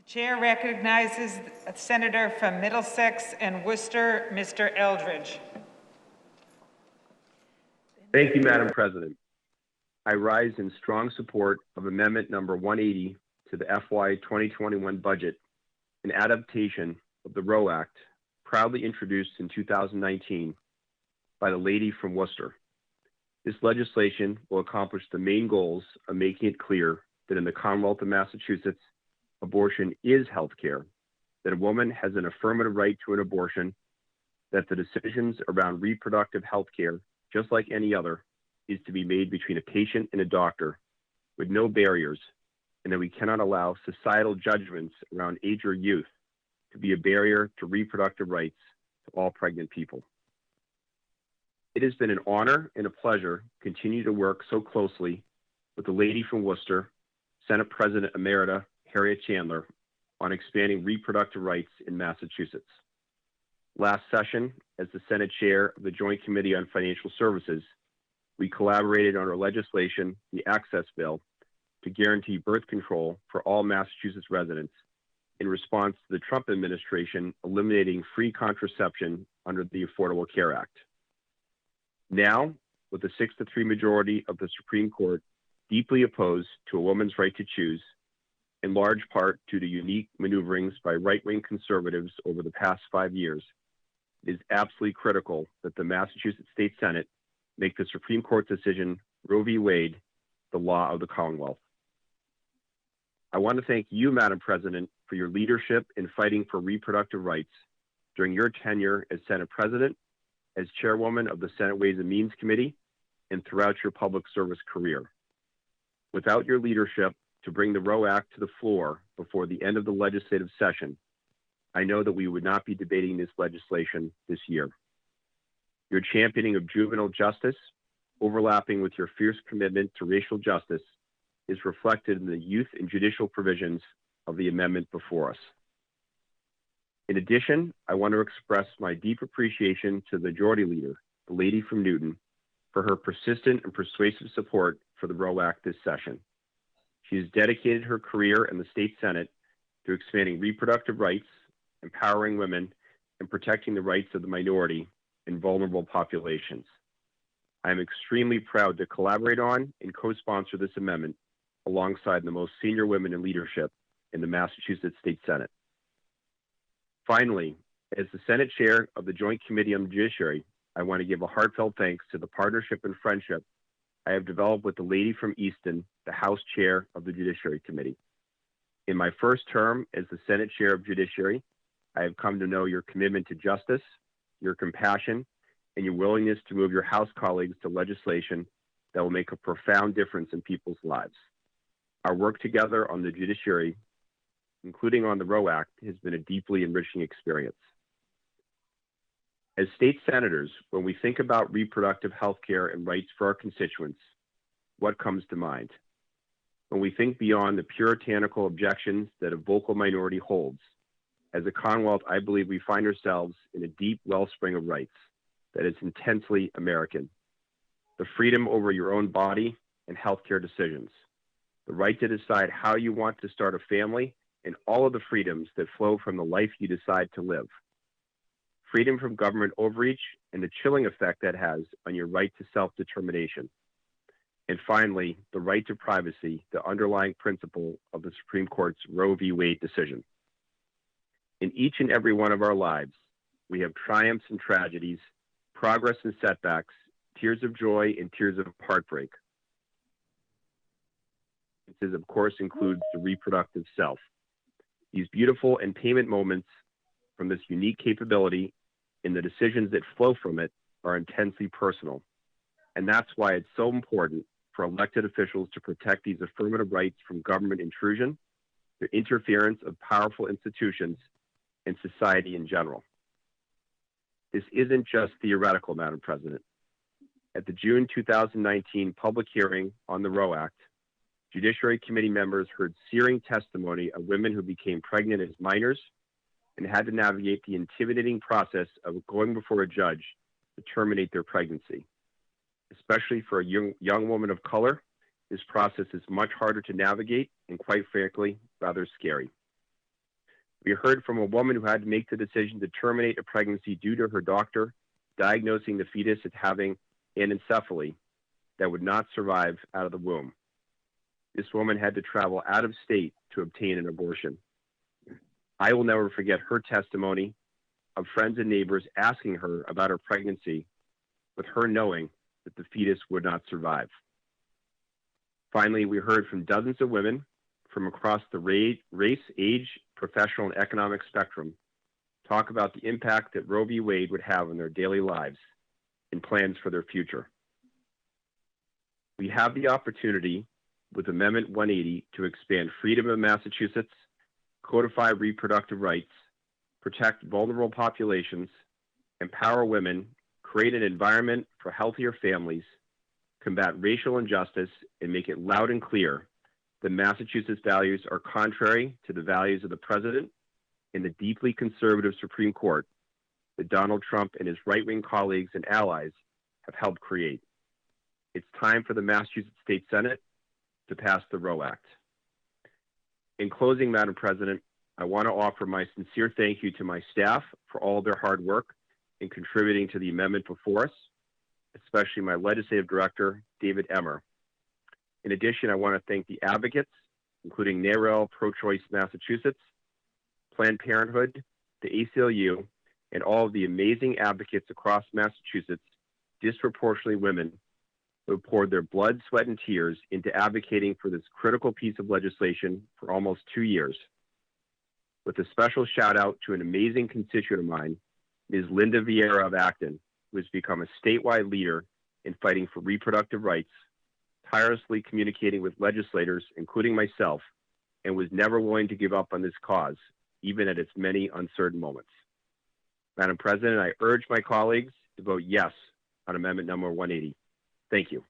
Chair recognizes Senator from Middlesex and Worcester, Mr. Eldridge. Thank you, Madam President. I rise in strong support of Amendment number 180 to the FY 2021 budget, an adaptation of the ROE Act, proudly introduced in 2019 by the lady from Worcester. This legislation will accomplish the main goals of making it clear that in the Commonwealth of Massachusetts, abortion is health care, that a woman has an affirmative right to an abortion, that the decisions around reproductive health care, just like any other, is to be made between a patient and a doctor with no barriers, and that we cannot allow societal judgments around age or youth to be a barrier to reproductive rights to all pregnant people. It has been an honor and a pleasure to continue to work so closely with the lady from Worcester, Senate President Emerita Harriet Chandler, on expanding reproductive rights in Massachusetts. Last session, as the Senate Chair of the Joint Committee on Financial Services, we collaborated on our legislation, the Access Bill, to guarantee birth control for all Massachusetts residents in response to the Trump administration eliminating free contraception under the Affordable Care Act. Now, with a 6-3 majority of the Supreme Court deeply opposed to a woman's right to choose, in large part due to unique maneuverings by right-wing conservatives over the past 5 years, it is absolutely critical that the Massachusetts State Senate make the Supreme Court decision, Roe v. Wade, the law of the Commonwealth. I want to thank you, Madam President, for your leadership in fighting for reproductive rights during your tenure as Senate President, as Chairwoman of the Senate Ways and Means Committee, and throughout your public service career. Without your leadership to bring the ROE Act to the floor before the end of the legislative session, I know that we would not be debating this legislation this year. Your championing of juvenile justice, overlapping with your fierce commitment to racial justice, is reflected in the youth and judicial provisions of the amendment before us. In addition, I want to express my deep appreciation to the Majority Leader, the lady from Newton, for her persistent and persuasive support for the ROE Act this session. She has dedicated her career in the State Senate to expanding reproductive rights, empowering women, and protecting the rights of the minority and vulnerable populations. I am extremely proud to collaborate on and co-sponsor this amendment alongside the most senior women in leadership in the Massachusetts State Senate. Finally, as the Senate Chair of the Joint Committee on the Judiciary, I want to give a heartfelt thanks to the partnership and friendship I have developed with the lady from Easton, the House Chair of the Judiciary Committee. In my first term as the Senate Chair of Judiciary, I have come to know your commitment to justice, your compassion, and your willingness to move your House colleagues to legislation that will make a profound difference in people's lives. Our work together on the judiciary, including on the ROE Act, has been a deeply enriching experience. As state senators, when we think about reproductive health care and rights for our constituents, what comes to mind? When we think beyond the puritanical objections that a vocal minority holds, as a Commonwealth, I believe we find ourselves in a deep wellspring of rights that is intensely American. The freedom over your own body and healthcare decisions, the right to decide how you want to start a family, and all of the freedoms that flow from the life you decide to live. Freedom from government overreach and the chilling effect that has on your right to self-determination. And finally, the right to privacy, the underlying principle of the Supreme Court's Roe v. Wade decision. In each and every one of our lives, we have triumphs and tragedies, progress and setbacks, tears of joy and tears of heartbreak. This, of course, includes the reproductive self. These beautiful and payment moments from this unique capability and the decisions that flow from it are intensely personal. And that's why it's so important for elected officials to protect these affirmative rights from government intrusion, the interference of powerful institutions, and society in general. This isn't just theoretical, Madam President. At the June 2019 public hearing on the ROE Act, Judiciary Committee members heard searing testimony of women who became pregnant as minors and had to navigate the intimidating process of going before a judge to terminate their pregnancy. Especially for a young woman of color, this process is much harder to navigate and, quite frankly, rather scary. We heard from a woman who had to make the decision to terminate a pregnancy due to her doctor diagnosing the fetus as having anencephaly that would not survive out of the womb. This woman had to travel out of state to obtain an abortion. I will never forget her testimony of friends and neighbors asking her about her pregnancy, with her knowing that the fetus would not survive. Finally, we heard from dozens of women from across the race, age, professional, and economic spectrum talk about the impact that Roe v. Wade would have on their daily lives and plans for their future. We have the opportunity with Amendment 180 to expand freedom of Massachusetts, codify reproductive rights, protect vulnerable populations, empower women, create an environment for healthier families, combat racial injustice, and make it loud and clear that Massachusetts values are contrary to the values of the President and the deeply conservative Supreme Court that Donald Trump and his right-wing colleagues and allies have helped create. It's time for the Massachusetts State Senate to pass the Roe Act. In closing, Madam President, I want to offer my sincere thank you to my staff for all their hard work in contributing to the amendment before us, especially my legislative director, David Emmer. In addition, I want to thank the advocates, including NAREL, Pro-Choice Massachusetts, Planned Parenthood, the ACLU, and all of the amazing advocates across Massachusetts, disproportionately women, who have poured their blood, sweat, and tears into advocating for this critical piece of legislation for almost 2 years. With a special shout out to an amazing constituent of mine, Ms. Linda Vieira of Acton, who has become a statewide leader in fighting for reproductive rights, tirelessly communicating with legislators, including myself, and was never willing to give up on this cause, even at its many uncertain moments. Madam President, I urge my colleagues to vote yes on Amendment number 180. Thank you.